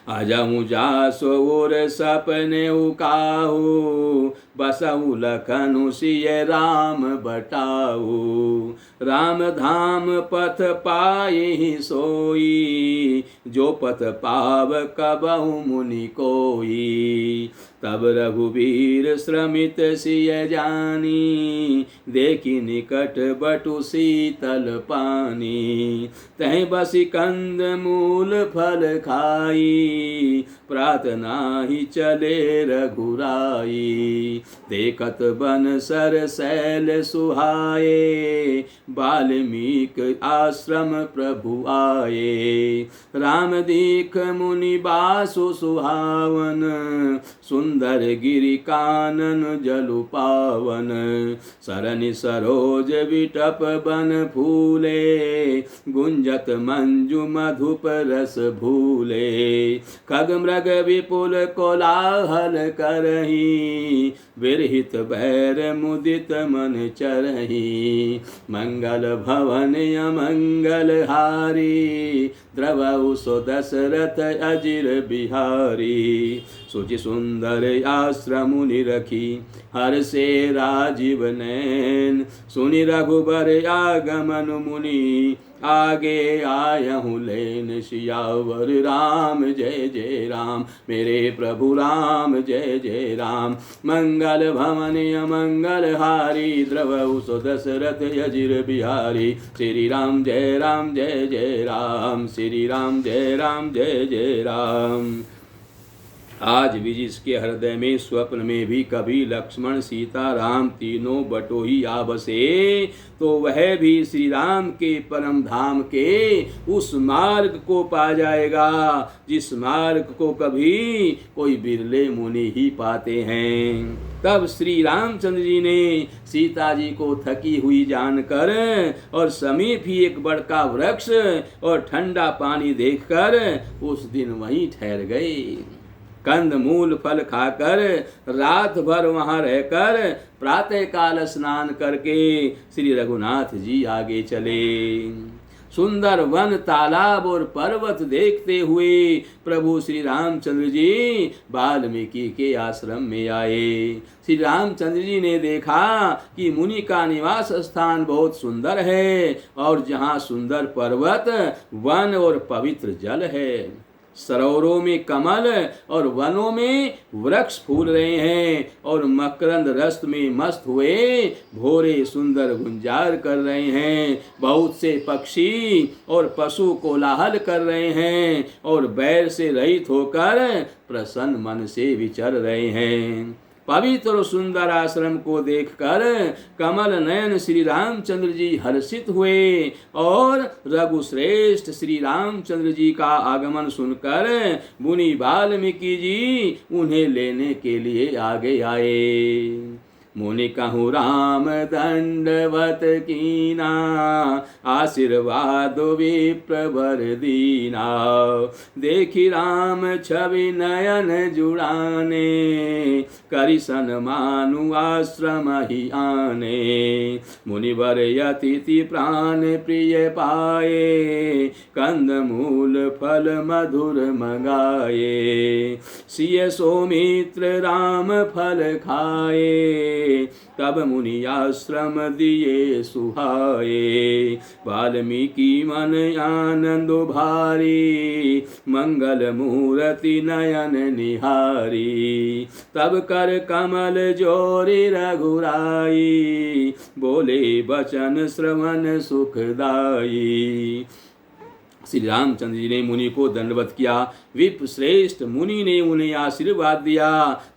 [SPEAKER 1] अजहु जासो और सपने उकाहु, बसहु लखनु सिय राम बटाऊ। राम धाम पथ पाए ही सोई, जो पथ पाव कबहु मुनि कोई। तब रघुवीर श्रमित सिय जानी, देखी निकट बटु शीतल पानी। तह बसी कंद मूल फल खाई, प्रार्थना ही चले रघुराई। देखत बन सर शैल सुहाए, वाल्मीकि आश्रम प्रभु आए। राम दीख मुनि बासु सुहावन, सुंदर गिरि कानन जलु पावन। सरनि सरोज विटप बन फूले, गुंजत मंजु मधुप रस भूले। खग मृग विपुल कोलाहल करही, विरहित भैर मुदित मन चरही। मंगल भवन अमंगल हारी, द्रवहु सो दशरथ अजिर बिहारी। सुचि सुंदर आश्रम मुनि रखी, हर से राजीव नैन। सुनि रघुबर आगमन मुनि, आगे आयहु लेन। सियावर राम जय जय राम, मेरे प्रभु राम जय जय राम। मंगल भवन अमंगल हारी, द्रवहु सो दशरथ अजिर बिहारी। श्री राम जय जय राम, श्री राम जय जय राम। आज भी जिसके हृदय में स्वप्न में भी कभी लक्ष्मण सीता राम तीनों बटोही आ बसे, तो वह भी श्री राम के परम धाम के उस मार्ग को पा जाएगा जिस मार्ग को कभी कोई बिरले मुनि ही पाते हैं। तब श्री रामचंद्र जी ने सीता जी को थकी हुई जानकर और समीप ही एक बड़का वृक्ष और ठंडा पानी देखकर उस दिन वहीं ठहर गए। कंद मूल फल खाकर रात भर वहां रहकर प्रातः काल स्नान करके श्री रघुनाथ जी आगे चले। सुंदर वन तालाब और पर्वत देखते हुए प्रभु श्री रामचंद्र जी वाल्मीकि के आश्रम में आए। श्री रामचंद्र जी ने देखा कि मुनि का निवास स्थान बहुत सुंदर है और जहाँ सुंदर पर्वत वन और पवित्र जल है। सरोवरों में कमल और वनों में वृक्ष फूल रहे हैं और मकरंद रस में मस्त हुए भोरे सुंदर गुंजार कर रहे हैं। बहुत से पक्षी और पशु कोलाहल कर रहे हैं और बैर से रहित होकर प्रसन्न मन से विचर रहे हैं। पवित्र और सुंदर आश्रम को देखकर कमल नयन श्री रामचंद्र जी हर्षित हुए और रघुश्रेष्ठ श्री रामचंद्र जी का आगमन सुनकर मुनि वाल्मीकि जी उन्हें लेने के लिए आगे आए। मुनि कहूँ राम दंडवत कीना, आशीर्वाद विप्रवर दीना। देखी राम छवि नयन जुड़ाने, करिसन मानु आश्रम ही आने। मुनिवर अतिथि प्राण प्रिय पाए, कंद मूल फल मधुर मंगाए। सिय सौमित्र राम फल खाए, तब मुनि आश्रम दिए सुहाए। वाल्मीकि मन आनंद भारी, मंगल मूर्ति नयन निहारी। तब कर कमल जोरी रघुराई, बोले बचन श्रवण सुखदाई। श्री रामचंद्र जी ने मुनि को दंडवत किया। विप्र श्रेष्ठ मुनि ने उन्हें आशीर्वाद दिया।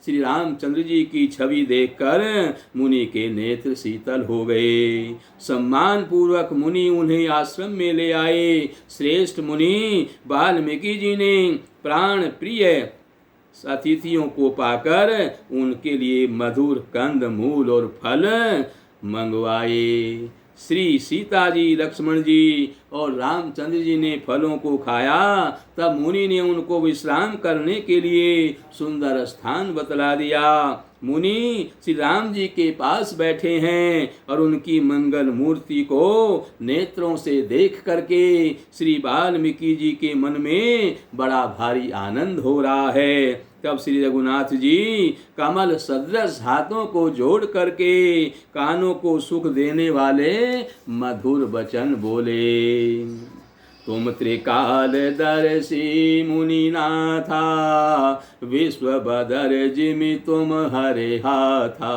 [SPEAKER 1] श्री रामचंद्र जी की छवि देखकर मुनि के नेत्र शीतल हो गए। सम्मान पूर्वक मुनि उन्हें आश्रम में ले आए। श्रेष्ठ मुनि वाल्मीकि जी ने प्राण प्रिय अतिथियों को पाकर उनके लिए मधुर कंद मूल और फल मंगवाए। श्री सीता जी, लक्ष्मण जी और रामचंद्र जी ने फलों को खाया। तब मुनि ने उनको विश्राम करने के लिए सुंदर स्थान बतला दिया। मुनि श्री राम जी के पास बैठे हैं और उनकी मंगल मूर्ति को नेत्रों से देख करके श्री वाल्मीकि जी के मन में बड़ा भारी आनंद हो रहा है। तब श्री रघुनाथ जी कमल सदृश हाथों को जोड़ करके कानों को सुख देने वाले मधुर वचन बोले। तुम त्रिकालदर्शी मुनिनाथा, विश्व बदर जिमि तुम हरे हाथा।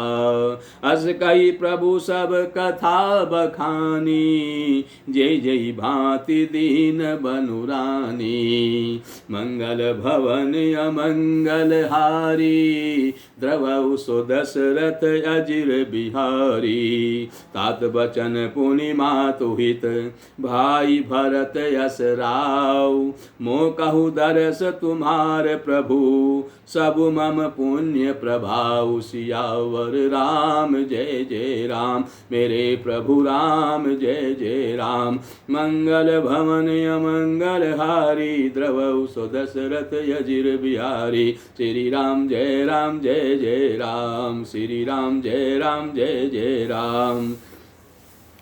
[SPEAKER 1] अस कई प्रभु सब कथा बखानी, जय जय भांति दीन बनुरानी। मंगल भवन अमंगल हारी, द्रवौ सो दशरथ अजिर बिहारी। तात बचन पुनि मातु हित, भाई भरत यस राव। मोह कहु दरस तुम्हार प्रभु, सब मम पुण्य प्रभाव। सियावर राम जय जय राम, मेरे प्रभु राम जय जय राम। मंगल भवन अमंगल हारी, द्रवौ सो दशरथ अजिर बिहारी। श्री राम जय जय राम, श्री राम जय जय राम।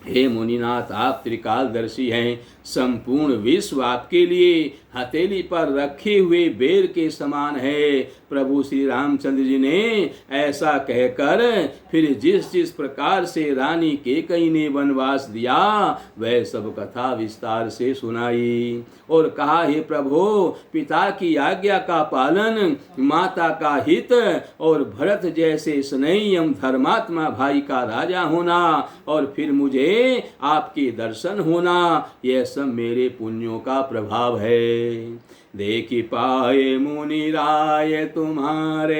[SPEAKER 1] हे मुनिनाथ, आप त्रिकालदर्शी हैं। संपूर्ण विश्व आपके लिए हथेली पर रखे हुए बेर के समान है। प्रभु श्री रामचंद्र जी ने ऐसा कहकर फिर जिस जिस प्रकार से रानी कैकेयी ने वनवास दिया वह सब कथा विस्तार से सुनाई और कहा, हे प्रभु, पिता की आज्ञा का पालन, माता का हित और भरत जैसे स्नेही धर्मात्मा भाई का राजा होना और फिर मुझे आपके दर्शन होना, यह सब मेरे पुण्यों का प्रभाव है। देखि पाए मुनि राय तुम्हारे,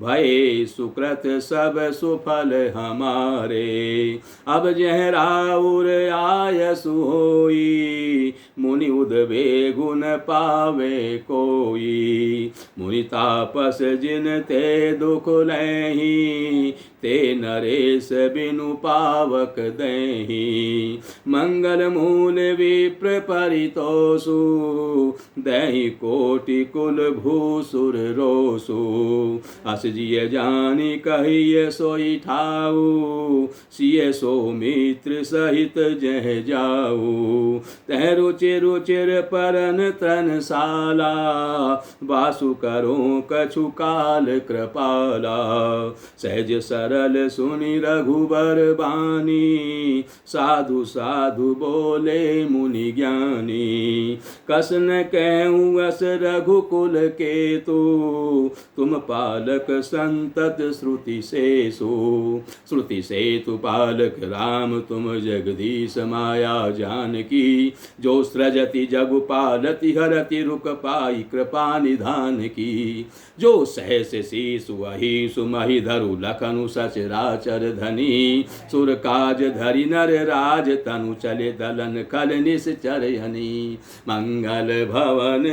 [SPEAKER 1] भय सुकृत सब सुफल हमारे। अब जह राउर आयसु होई, मुनि उदबे गुण पावे कोई। मुनि तापस जिन ते दुख लही, ते नरेश बिनु पावक दही। मंगल मूल विप्र परितोषु, दही कोटि कुल भूसुर रोसु। अस जिय जानी कहिए सोई ठाऊ, सिय सो मित्र सहित जह जाऊ। तह रुचिर रुचिर परन त्रनशाला, वासु करो कछु काल कृपाला। सहज सरल सुनि रघुबर बानी, साधु साधु बोले मुनि ज्ञानी। कसन कहूँ अस रघुकुल केतु, तुम पालक संतत श्रुति सेसु। श्रुति सेतु पालक राम तुम जगदीश माया जानकी। जो सृजति जगु पालति हरति रुक पाई कृपा निधान की। जो सहस शीशु अहिषु महि धरु लखनु सचराचर धनी। सुर काज धरि नर राज तनु चले दलन खल निश्चर हनी। मंगल भवन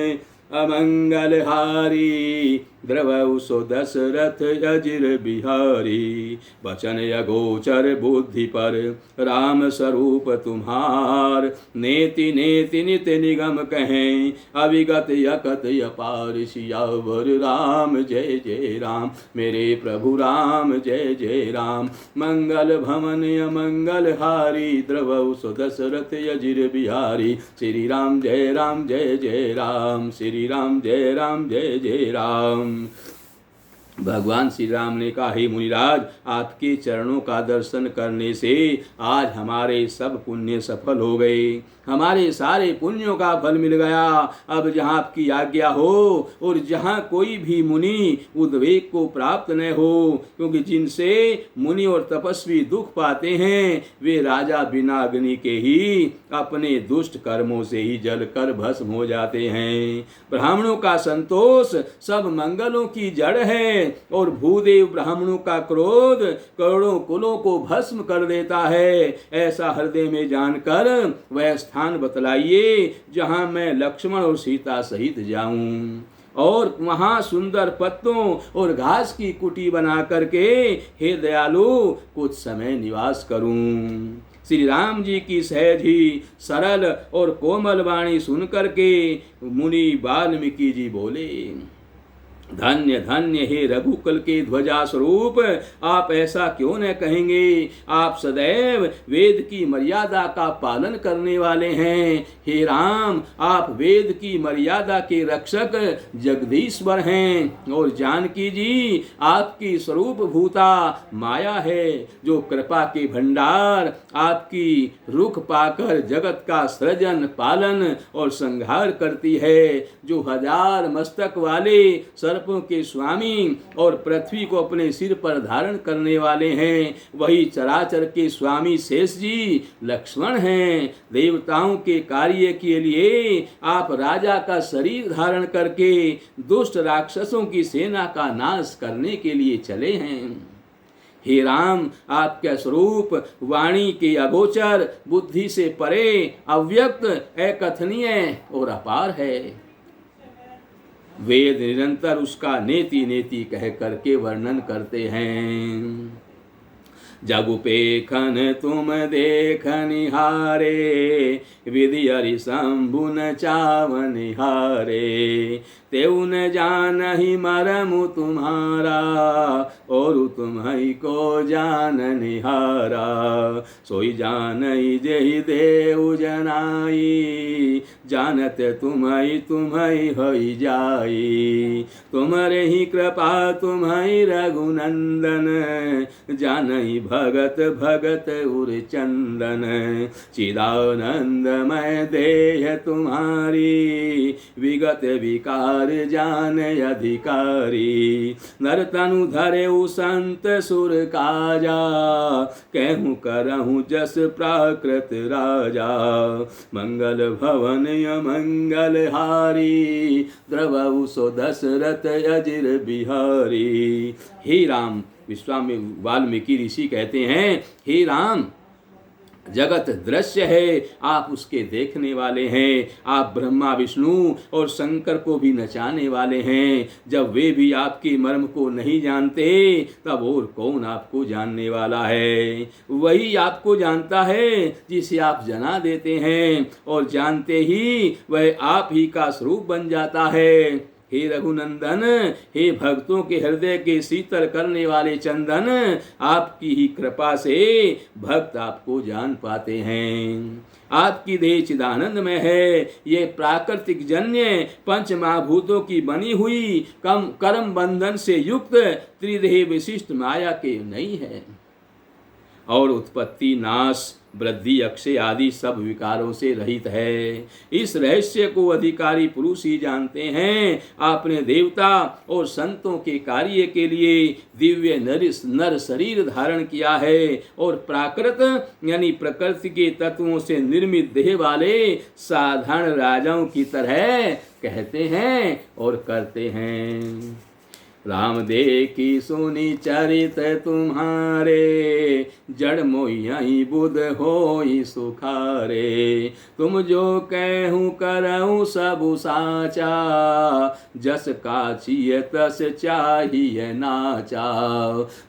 [SPEAKER 1] अमंगल हारी, द्रवौ सो दशरथ अजिर बिहारी। वचन अगोचर बुद्धि पर राम स्वरूप तुम्हार। नेति नेति नित निगम कहें, अविगत यकत अपार। सियावर राम जय जय राम, मेरे प्रभु राम जय जय राम। मंगल भवन अमंगल हारी, द्रवौ सो दशरथ अजिर बिहारी। श्री राम जय जय राम, श्री राम जय जय राम। भगवान श्री राम ने कहा, हे मुनिराज, आपके चरणों का दर्शन करने से आज हमारे सब पुण्य सफल हो गए। हमारे सारे पुण्यों का फल मिल गया। अब जहाँ आपकी आज्ञा हो और जहाँ कोई भी मुनि उद्वेग को प्राप्त न हो, क्योंकि जिनसे मुनि और तपस्वी दुख पाते हैं वे राजा बिना अग्नि के ही अपने दुष्ट कर्मों से ही जलकर भस्म हो जाते हैं। ब्राह्मणों का संतोष सब मंगलों की जड़ है और भूदेव ब्राह्मणों का क्रोध करोड़ों कुलों को भस्म कर देता है। ऐसा हृदय में जानकर वह स्थान बतलाइए जहां मैं लक्ष्मण और सीता सहित जाऊं। और वहाँ सुंदर पत्तों और घास की कुटी बना करके हे दयालु कुछ समय निवास करूं। श्री राम जी की सहज ही सरल और कोमल वाणी सुन करके मुनि वाल्मीकि जी बोले, धन्य धन्य हे रघुकुल के ध्वजा स्वरूप, आप ऐसा क्यों न कहेंगे। आप सदैव वेद की मर्यादा का पालन करने वाले हैं। हे राम, आप वेद की मर्यादा के रक्षक जगदीश्वर हैं और जानकी जी आपकी स्वरूप भूता माया है, जो कृपा के भंडार आपकी रुख पाकर जगत का सृजन पालन और संहार करती है, जो 1000 मस्तक वाले सर्पों के स्वामी और पृथ्वी को अपने सिर पर धारण करने वाले हैं, वही चराचर के स्वामी शेष जी लक्ष्मण हैं। देवताओं के कार्य के लिए आप राजा का शरीर धारण करके दुष्ट राक्षसों की सेना का नाश करने के लिए चले हैं। हे राम, आपका स्वरूप वाणी के अगोचर, बुद्धि से परे, अव्यक्त, अकथनीय और अपार है। वेद निरंतर उसका नेति नेति कह करके वर्णन करते हैं। जगुपेखन तुम देख निहारे, विधि हरि शंभु न चावन हारे। तेउ न जानहि मरमु तुम्हारा, और तुम्हि को जान निहारा। सोई जानहि जेहि देउ जनाई, जानत तुम्हि तुम्हि होई जाई। तुम्हारे ही कृपा तुम्हि रघुनंदन, जानहि भगत भगत उर चंदन। चिदानंदमय देह तुम्हारी, विगत विकार जान अधिकारी। नर तनु धरे संत सुर काजा, कहूँ करहूँ जस प्राकृत राजा। मंगल भवन अमंगल हारी, द्रवहु सो दशरथ अजिर बिहारी। हे राम, विश्वामित्र वाल्मीकि ऋषि कहते हैं, हे राम, जगत दृश्य है, आप उसके देखने वाले हैं। आप ब्रह्मा विष्णु और शंकर को भी नचाने वाले हैं। जब वे भी आपके मर्म को नहीं जानते, तब और कौन आपको जानने वाला है। वही आपको जानता है जिसे आप जना देते हैं, और जानते ही वह आप ही का स्वरूप बन जाता है। हे रघुनंदन, हे भक्तों के हृदय के शीतल करने वाले चंदन, आपकी ही कृपा से भक्त आपको जान पाते हैं। आपकी देह चिदानंद में है। ये प्राकृतिक जन्य पंच महाभूतों की बनी हुई कर्म बंधन से युक्त त्रिदेह विशिष्ट माया के नहीं है, और उत्पत्ति नाश वृद्धि अक्षय आदि सब विकारों से रहित है। इस रहस्य को अधिकारी पुरुष ही जानते हैं। आपने देवता और संतों के कार्य के लिए दिव्य नर शरीर धारण किया है, और प्राकृत यानी प्रकृति के तत्वों से निर्मित देह वाले साधारण राजाओं की तरह कहते हैं और करते हैं। राम देखी सुनी चरित तुम्हारे, जड़ मोहि बुध होई सुखारे। तुम जो कहूँ करऊँ सबु साचा, जस काछिय तस चाहिए नाचा।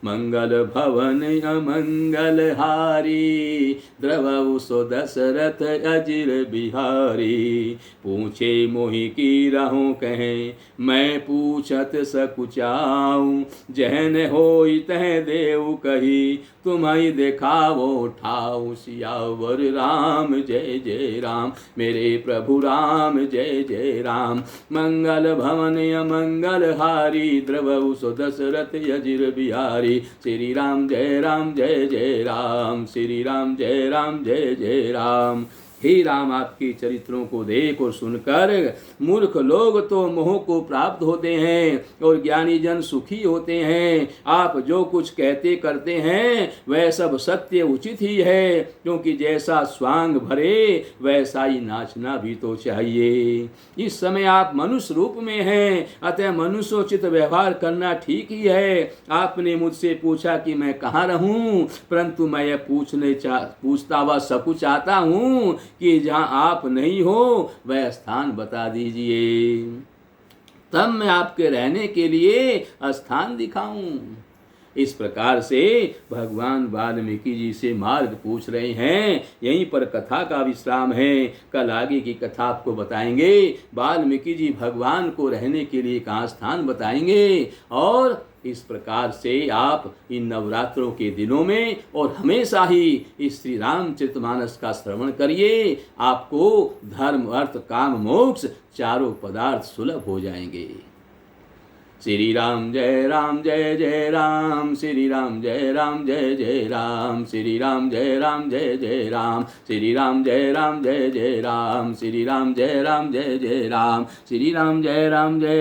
[SPEAKER 1] मंगल भवन अमंगल हारी, द्रवहु सो दशरथ अजिर बिहारी। पूछे मोहि की रहूँ कहें, मैं पूछत सकुचा। जहन होई तह देव कही, तुम्हारी देखावो ठाऊ। सियावर राम जय जय राम, मेरे प्रभु राम जय जय राम। मंगल भवन अमंगल हारी, द्रवहु सो दशरथ अजिर बिहारी। श्री राम जय जय राम, श्री राम जय जय राम। हे राम, आपके चरित्रों को देख और सुनकर मूर्ख लोग तो मोह को प्राप्त होते हैं, और ज्ञानी जन सुखी होते हैं। आप जो कुछ कहते करते हैं वह सब सत्य उचित ही है, क्योंकि जैसा स्वांग भरे वैसा ही नाचना भी तो चाहिए। इस समय आप मनुष्य रूप में हैं, अतः मनुष्योचित व्यवहार करना ठीक ही है। आपने मुझसे पूछा कि मैं कहाँ रहूं, परंतु मैं यह पूछता व सकु चाहता हूँ कि जहाँ आप नहीं हो वह स्थान बता दीजिए। तब मैं आपके रहने के लिए स्थान दिखाऊं। इस प्रकार से भगवान वाल्मीकि जी से मार्ग पूछ रहे हैं। यहीं पर कथा का विश्राम है। कल आगे की कथा आपको बताएंगे। वाल्मीकि जी भगवान को रहने के लिए कहाँ स्थान बताएंगे। और इस प्रकार से आप इन नवरात्रों के दिनों में और हमेशा ही इस श्री रामचरितमानस का श्रवण करिए। आपको धर्म अर्थ काम मोक्ष चारों पदार्थ सुलभ हो जाएंगे। श्री राम जय जय राम, श्री राम जय जय राम, श्री राम जय जय राम, श्री राम जय जय राम, श्री राम जय जय राम, श्री राम जय